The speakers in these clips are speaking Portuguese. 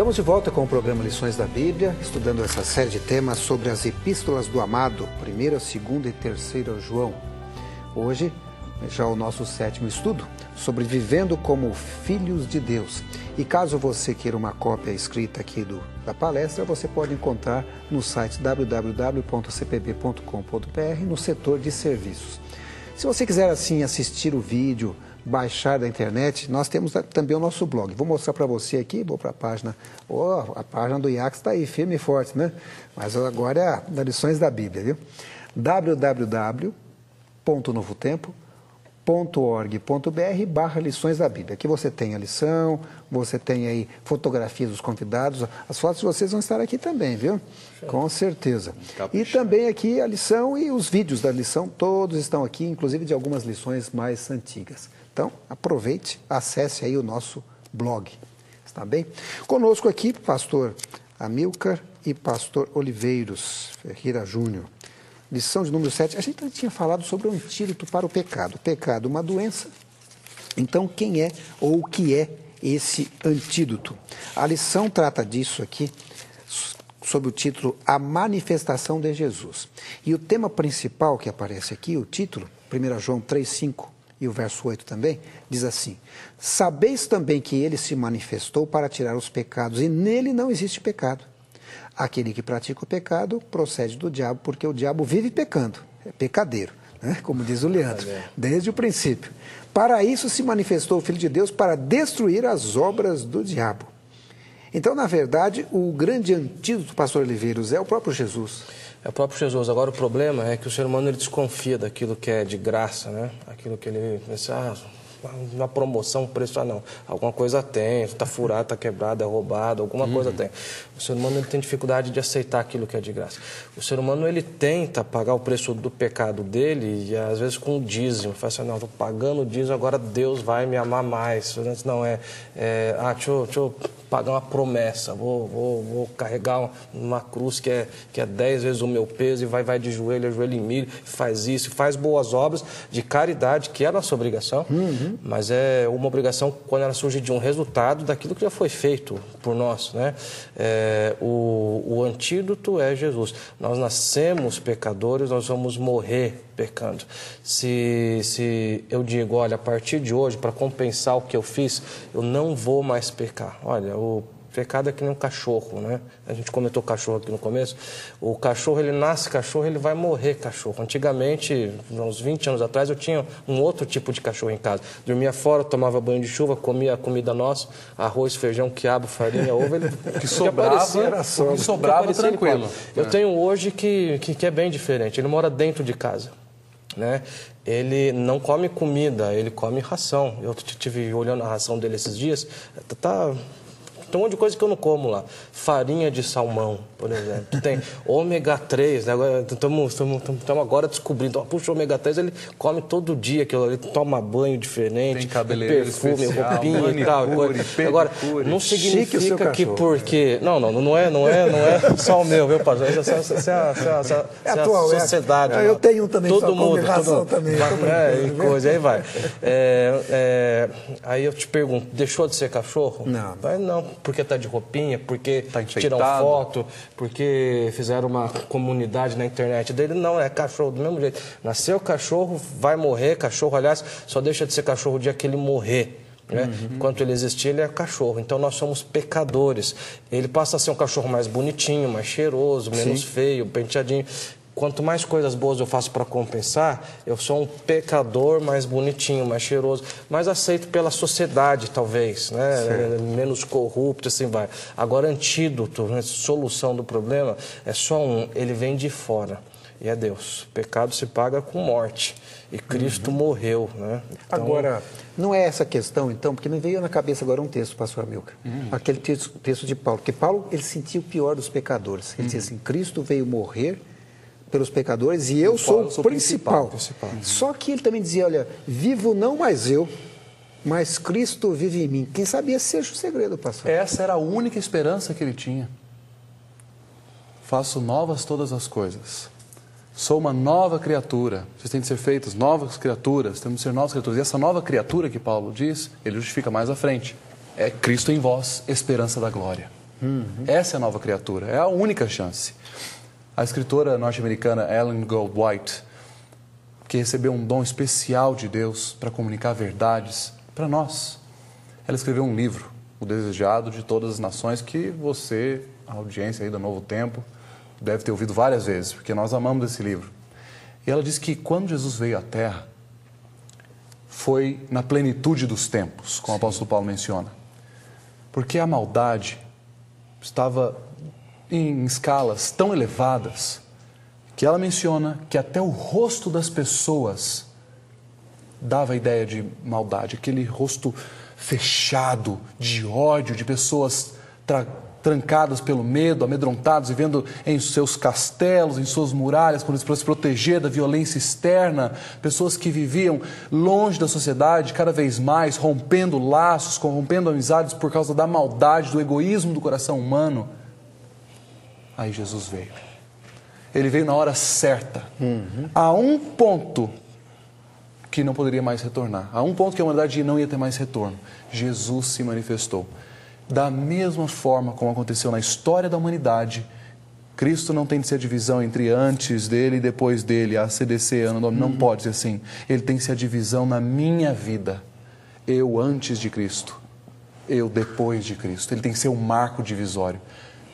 Estamos de volta com o programa Lições da Bíblia, estudando essa série de temas sobre as epístolas do amado, 1ª, 2ª e 3ª João. Hoje, já o nosso 7º estudo, sobre vivendo como filhos de Deus. E caso você queira uma cópia escrita aqui da palestra, você pode encontrar no site www.cpb.com.br, no setor de serviços. Se você quiser, assim, assistir o vídeo, baixar da internet, nós temos também o nosso blog. Vou mostrar para você aqui, vou para a página. A página do IACS está aí, firme e forte, né? Mas agora é a das Lições da Bíblia, viu? www.novotempo.org.br/lições da Bíblia. Aqui você tem a lição, você tem aí fotografias dos convidados, as fotos de vocês vão estar aqui também, viu? Com certeza. E também aqui a lição e os vídeos da lição, todos estão aqui, inclusive de algumas lições mais antigas. Então, aproveite, acesse aí o nosso blog, está bem? Conosco aqui, pastor Amilcar e pastor Oliveiros Ferreira Júnior. Lição de número 7, a gente tinha falado sobre o antídoto para o pecado. O pecado, uma doença. Então, quem é ou o que é esse antídoto? A lição trata disso aqui, sob o título A Manifestação de Jesus. E o tema principal que aparece aqui, o título, 1 João 3,5 e o verso 8 também, diz assim: Sabeis também que ele se manifestou para tirar os pecados, e nele não existe pecado. Aquele que pratica o pecado procede do diabo, porque o diabo vive pecando, é pecadeiro, né? Como diz o Leandro, desde o princípio. Para isso se manifestou o Filho de Deus, para destruir as obras do diabo. Então, na verdade, o grande antídoto, pastor Oliveiros, é o próprio Jesus. É o próprio Jesus. Agora, o problema é que o ser humano ele desconfia daquilo que é de graça, né? Aquilo que ele pensa, uma promoção, um preço, não. Alguma coisa tem, está furado, está quebrado, é roubado, alguma coisa tem. O ser humano ele tem dificuldade de aceitar aquilo que é de graça. O ser humano ele tenta pagar o preço do pecado dele, e às vezes com o dízimo. Fala assim, não, estou pagando o dízimo, agora Deus vai me amar mais. Não, deixa eu pagar uma promessa, vou carregar uma cruz que é 10 vezes o meu peso e vai de joelho a joelho em milho, faz isso, faz boas obras de caridade, que é a nossa obrigação, mas é uma obrigação quando ela surge de um resultado daquilo que já foi feito por nós, né? O antídoto é Jesus. Nós nascemos pecadores, nós vamos morrer pecando. Se eu digo, olha, a partir de hoje, para compensar o que eu fiz, eu não vou mais pecar. Olha, o pecado é que nem um cachorro, né? A gente comentou cachorro aqui no começo. O cachorro, ele nasce cachorro, ele vai morrer cachorro. Antigamente, uns 20 anos atrás, eu tinha um outro tipo de cachorro em casa. Dormia fora, tomava banho de chuva, comia a comida nossa, arroz, feijão, quiabo, farinha, ovo. Ele, o que sobrava tranquilo. Eu tenho hoje que é bem diferente. Ele mora dentro de casa, né? Ele não come comida, ele come ração. Eu estive olhando a ração dele esses dias, tem um monte de coisa que eu não como lá. Farinha de salmão, por exemplo. Tem ômega 3, né? Estamos agora descobrindo. Puxa, o ômega 3 ele come todo dia aquilo, ele toma banho diferente, tem cabeleireiro perfume, especial, roupinha manicure, e tal. Agora, não significa que porque... Não é só o meu, viu, pastor? Essa é a sociedade. Eu tenho também, todo mundo, razão também. E coisa, aí vai. Aí eu te pergunto, deixou de ser cachorro? Não. Não, porque está de roupinha, porque tá tiram foto, porque fizeram uma comunidade na internet dele. Não, é cachorro do mesmo jeito. Nasceu cachorro, vai morrer cachorro. Aliás, só deixa de ser cachorro o dia que ele morrer. Né? Enquanto ele existir, ele é cachorro. Então, nós somos pecadores. Ele passa a ser um cachorro mais bonitinho, mais cheiroso, menos feio, penteadinho. Quanto mais coisas boas eu faço para compensar, eu sou um pecador mais bonitinho, mais cheiroso, mais aceito pela sociedade, talvez, né? Menos corrupto, assim vai. Agora, antídoto, né? Solução do problema, é só um, ele vem de fora, e é Deus. O pecado se paga com morte, e Cristo morreu, né? Então... Agora, não é essa questão, então, porque me veio na cabeça agora um texto, pastor Amilcar, aquele texto de Paulo, porque Paulo, ele sentia o pior dos pecadores. Ele dizia assim, Cristo veio morrer pelos pecadores e eu sou o principal. Só que ele também dizia, olha, vivo não mais eu, mas Cristo vive em mim. Quem sabia esse seja o segredo, pastor? Essa era a única esperança que ele tinha. Faço novas todas as coisas. Sou uma nova criatura. Vocês têm de ser feitos novas criaturas, temos de ser novas criaturas. E essa nova criatura que Paulo diz, ele justifica mais à frente. É Cristo em vós, esperança da glória. Essa é a nova criatura, é a única chance. A escritora norte-americana Ellen Goldwhite, que recebeu um dom especial de Deus para comunicar verdades para nós, ela escreveu um livro, O Desejado de Todas as Nações, que você, a audiência aí do Novo Tempo, deve ter ouvido várias vezes, porque nós amamos esse livro. E ela diz que quando Jesus veio à Terra, foi na plenitude dos tempos, como o apóstolo Paulo menciona. Porque a maldade estava em escalas tão elevadas que ela menciona que até o rosto das pessoas dava a ideia de maldade, aquele rosto fechado, de ódio, de pessoas trancadas pelo medo, amedrontados, vivendo em seus castelos, em suas muralhas, para se proteger da violência externa, pessoas que viviam longe da sociedade, cada vez mais, rompendo laços, corrompendo amizades por causa da maldade, do egoísmo do coração humano. Aí Jesus veio. Ele veio na hora certa, a um ponto que não poderia mais retornar, a um ponto que a humanidade não ia ter mais retorno. Jesus se manifestou. Da mesma forma como aconteceu na história da humanidade, Cristo não tem de ser a divisão entre antes dele e depois dele, a CDC, ano domini, não pode ser assim. Ele tem de ser a divisão na minha vida. Eu antes de Cristo, eu depois de Cristo. Ele tem que ser um marco divisório.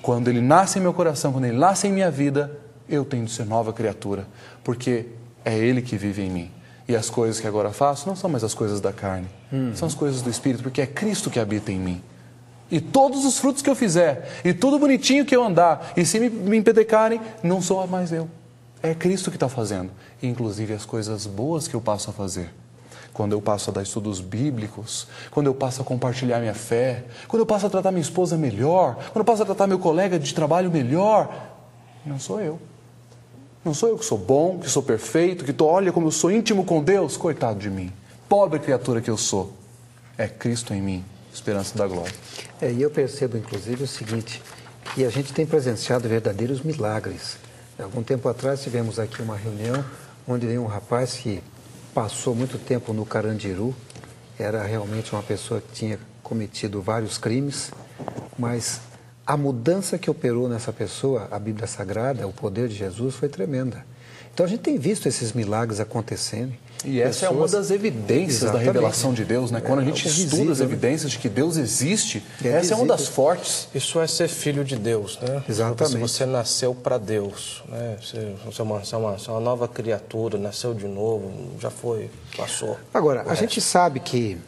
Quando ele nasce em meu coração, quando ele nasce em minha vida, eu tenho de ser nova criatura, porque é ele que vive em mim. E as coisas que agora faço não são mais as coisas da carne, são as coisas do Espírito, porque é Cristo que habita em mim. E todos os frutos que eu fizer, e tudo bonitinho que eu andar, e se me empetecarem, não sou mais eu. É Cristo que está fazendo. E, inclusive, as coisas boas que eu passo a fazer. Quando eu passo a dar estudos bíblicos, quando eu passo a compartilhar minha fé, quando eu passo a tratar minha esposa melhor, quando eu passo a tratar meu colega de trabalho melhor, não sou eu. Não sou eu que sou bom, que sou perfeito, que olha como eu sou íntimo com Deus. Coitado de mim. Pobre criatura que eu sou. É Cristo em mim. Esperança da glória. E eu percebo, inclusive, o seguinte, que a gente tem presenciado verdadeiros milagres. Algum tempo atrás tivemos aqui uma reunião onde veio um rapaz que passou muito tempo no Carandiru, era realmente uma pessoa que tinha cometido vários crimes, mas a mudança que operou nessa pessoa, a Bíblia Sagrada, o poder de Jesus, foi tremenda. Então a gente tem visto esses milagres acontecendo. E essa é uma das evidências da revelação de Deus, né? Quando a gente estuda as evidências de que Deus existe, essa é uma das fortes. Isso é ser filho de Deus, né? Exatamente. Você nasceu para Deus, né? Você é uma nova criatura, nasceu de novo, já foi, passou. Agora, a gente sabe que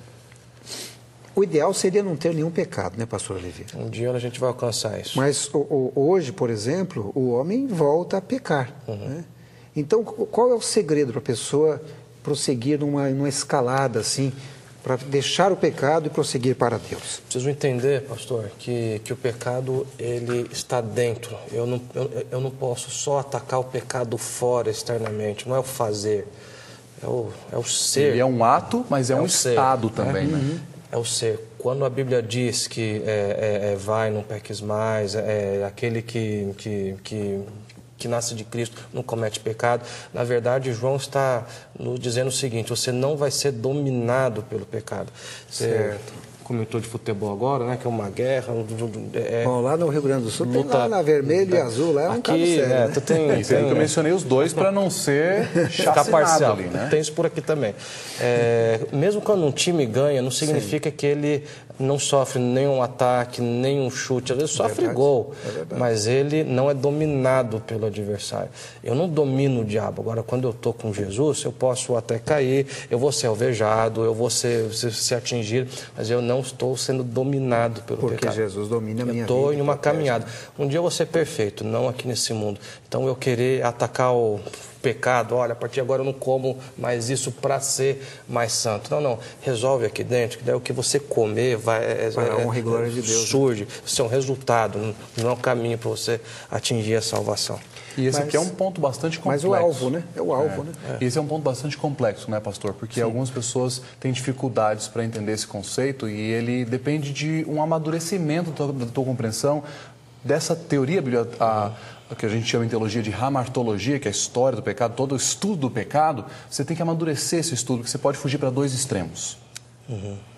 o ideal seria não ter nenhum pecado, né, pastor Oliveira? Um dia a gente vai alcançar isso. Mas hoje, por exemplo, o homem volta a pecar, né? Então, qual é o segredo para a pessoa prosseguir numa escalada assim, para deixar o pecado e prosseguir para Deus? Preciso entender, pastor, que o pecado ele está dentro. Eu não posso só atacar o pecado fora, externamente. Não é o fazer, é o ser. Ele é um ato, mas é um estado também, né? É o ser. Quando a Bíblia diz que vai, não peques mais, aquele que nasce de Cristo não comete pecado. Na verdade, João está nos dizendo o seguinte: você não vai ser dominado pelo pecado. Certo. Comentou de futebol agora, né? Que é uma guerra. Bom, lá no Rio Grande do Sul tem lá na vermelho e azul, lá é um caso sério, né? Isso aí que eu mencionei os dois para não ser chacinado ali, né? Tem isso por aqui também. Mesmo quando um time ganha, não significa que ele não sofre nenhum ataque, nenhum chute. Às vezes sofre gol, mas ele não é dominado pelo adversário. Eu não domino o diabo. Agora, quando eu estou com Jesus, eu posso até cair, eu vou ser alvejado, eu vou ser atingido, mas eu não estou sendo dominado pelo pecado. Porque Jesus domina a minha vida. Eu estou em uma caminhada. Um dia eu vou ser perfeito, não aqui nesse mundo. Então, eu querer atacar o pecado, olha, a partir de agora eu não como mais isso para ser mais santo. Não, resolve aqui dentro, que daí o que você comer vai... Para a honra e glória de Deus. Surge, isso é um resultado, não é um caminho para você atingir a salvação. E esse aqui é um ponto bastante complexo. Mas o alvo, né? É o alvo, né? E esse é um ponto bastante complexo, né, pastor? Porque algumas pessoas têm dificuldades para entender esse conceito e ele depende de um amadurecimento da tua compreensão dessa teoria que a gente chama em teologia de hamartologia, que é a história do pecado, todo o estudo do pecado. Você tem que amadurecer esse estudo, porque você pode fugir para dois extremos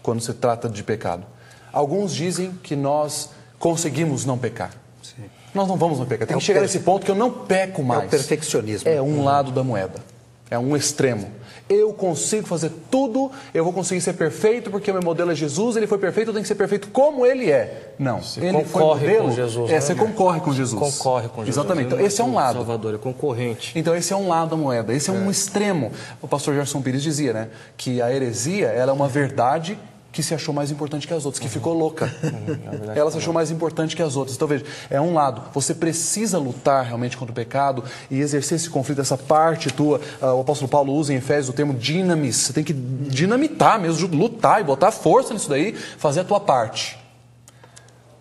quando se trata de pecado. Alguns dizem que nós conseguimos não pecar. Sim. Nós não vamos não pecar. Tem que chegar nesse ponto que eu não peco mais. É o perfeccionismo. É um lado da moeda. É um extremo. Eu consigo fazer tudo, eu vou conseguir ser perfeito porque o meu modelo é Jesus, ele foi perfeito, eu tenho que ser perfeito como ele é. Não, ele foi modelo. Com Jesus, né? Você concorre com Jesus. Concorre com Jesus. Exatamente. Então, esse é um lado. Salvador, é concorrente. Então, esse é um lado da moeda, esse é um extremo. O pastor Gerson Pires dizia, né, que a heresia ela é uma verdade que se achou mais importante que as outras, que ficou louca. Ela se achou mais importante que as outras. Então, veja, é um lado. Você precisa lutar realmente contra o pecado e exercer esse conflito, essa parte tua. O apóstolo Paulo usa em Efésios o termo dinamis. Você tem que dinamitar mesmo, lutar e botar força nisso daí, fazer a tua parte.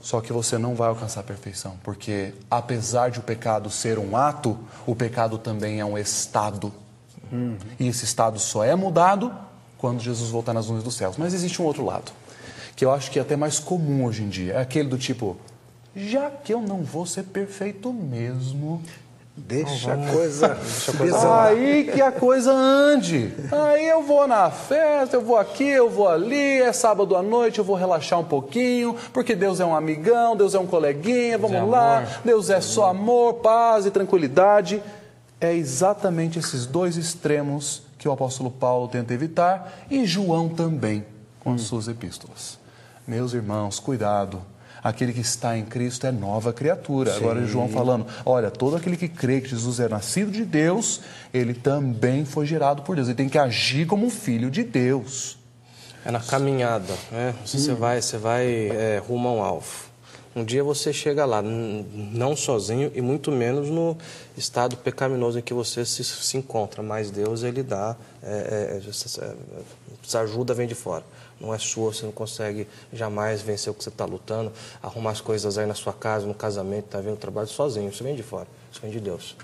Só que você não vai alcançar a perfeição, porque apesar de o pecado ser um ato, o pecado também é um estado. E esse estado só é mudado quando Jesus voltar nas nuvens dos céus. Mas existe um outro lado, que eu acho que é até mais comum hoje em dia. É aquele do tipo, já que eu não vou ser perfeito mesmo, deixa a coisa aí que a coisa ande. Aí eu vou na festa, eu vou aqui, eu vou ali, é sábado à noite, eu vou relaxar um pouquinho, porque Deus é um amigão, Deus é um coleguinha, vamos lá, Deus é só amor, paz e tranquilidade. É exatamente esses dois extremos que o apóstolo Paulo tenta evitar e João também, com as suas epístolas. Meus irmãos, cuidado. Aquele que está em Cristo é nova criatura. Sim. Agora João falando, olha, todo aquele que crê que Jesus é nascido de Deus, ele também foi gerado por Deus. Ele tem que agir como um filho de Deus. É na caminhada, né? Você vai rumo a um alvo. Um dia você chega lá, não sozinho e muito menos no estado pecaminoso em que você se encontra, mas Deus, ele dá, essa ajuda vem de fora, não é sua, você não consegue jamais vencer o que você está lutando, arrumar as coisas aí na sua casa, no casamento, está vendo o trabalho sozinho, isso vem de fora, isso vem de Deus.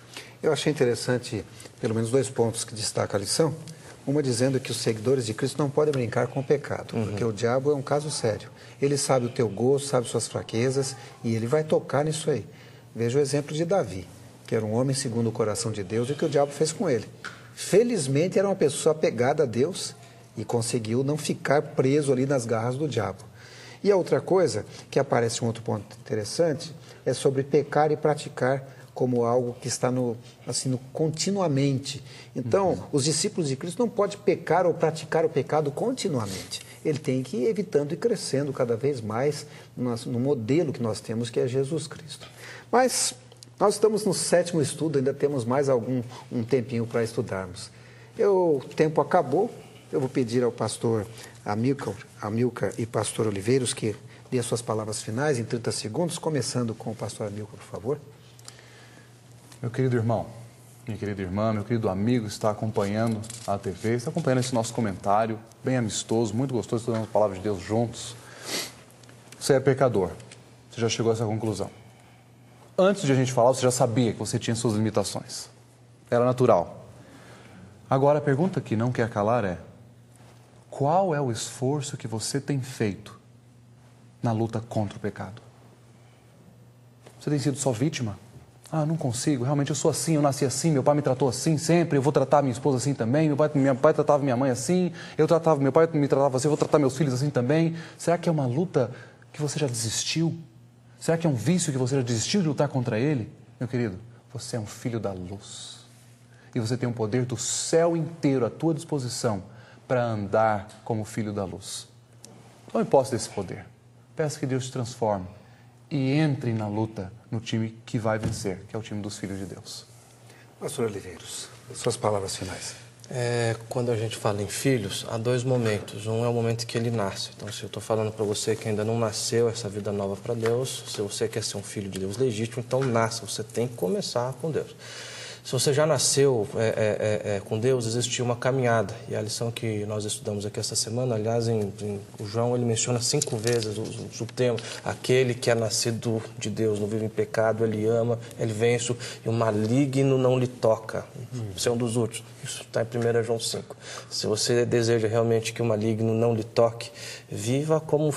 Eu achei interessante, pelo menos 2 pontos que destaca a lição. Uma dizendo que os seguidores de Cristo não podem brincar com o pecado, porque o diabo é um caso sério. Ele sabe o teu gosto, sabe suas fraquezas e ele vai tocar nisso aí. Veja o exemplo de Davi, que era um homem segundo o coração de Deus e o que o diabo fez com ele. Felizmente era uma pessoa apegada a Deus e conseguiu não ficar preso ali nas garras do diabo. E a outra coisa, que aparece um outro ponto interessante, é sobre pecar e praticar como algo que está continuamente. Então, os discípulos de Cristo não podem pecar ou praticar o pecado continuamente. Ele tem que ir evitando e crescendo cada vez mais no modelo que nós temos, que é Jesus Cristo. Mas nós estamos no 7º estudo, ainda temos mais um tempinho para estudarmos. O tempo acabou, eu vou pedir ao pastor Amilcar e pastor Oliveiros que dê as suas palavras finais em 30 segundos, começando com o pastor Amilcar, por favor. Meu querido irmão, minha querida irmã, meu querido amigo que está acompanhando a TV, está acompanhando esse nosso comentário, bem amistoso, muito gostoso, estudando a palavra de Deus juntos. Você é pecador, você já chegou a essa conclusão. Antes de a gente falar, você já sabia que você tinha suas limitações. Era natural. Agora a pergunta que não quer calar é, qual é o esforço que você tem feito na luta contra o pecado? Você tem sido só vítima? Ah, não consigo, realmente eu sou assim, eu nasci assim, meu pai me tratou assim sempre, eu vou tratar minha esposa assim também, meu pai tratava minha mãe assim, meu pai me tratava assim, eu vou tratar meus filhos assim também. Será que é uma luta que você já desistiu? Será que é um vício que você já desistiu de lutar contra ele? Meu querido, você é um filho da luz. E você tem um poder do céu inteiro à tua disposição para andar como filho da luz. Tome posse desse poder. Peça que Deus te transforme e entre na luta no time que vai vencer, que é o time dos filhos de Deus. Pastor Oliveiros, suas palavras finais. Quando a gente fala em filhos, há 2 momentos. Um é o momento que ele nasce. Então, se eu estou falando para você que ainda não nasceu essa vida nova para Deus, se você quer ser um filho de Deus legítimo, então nasça. Você tem que começar com Deus. Se você já nasceu com Deus, existe uma caminhada. E a lição que nós estudamos aqui essa semana, aliás, o João ele menciona 5 vezes o tema. Aquele que é nascido de Deus, não vive em pecado, ele ama, ele vence, e o maligno não lhe toca. Você é um dos últimos. Isso está em 1 João 5. Se você deseja realmente que o maligno não lhe toque, viva como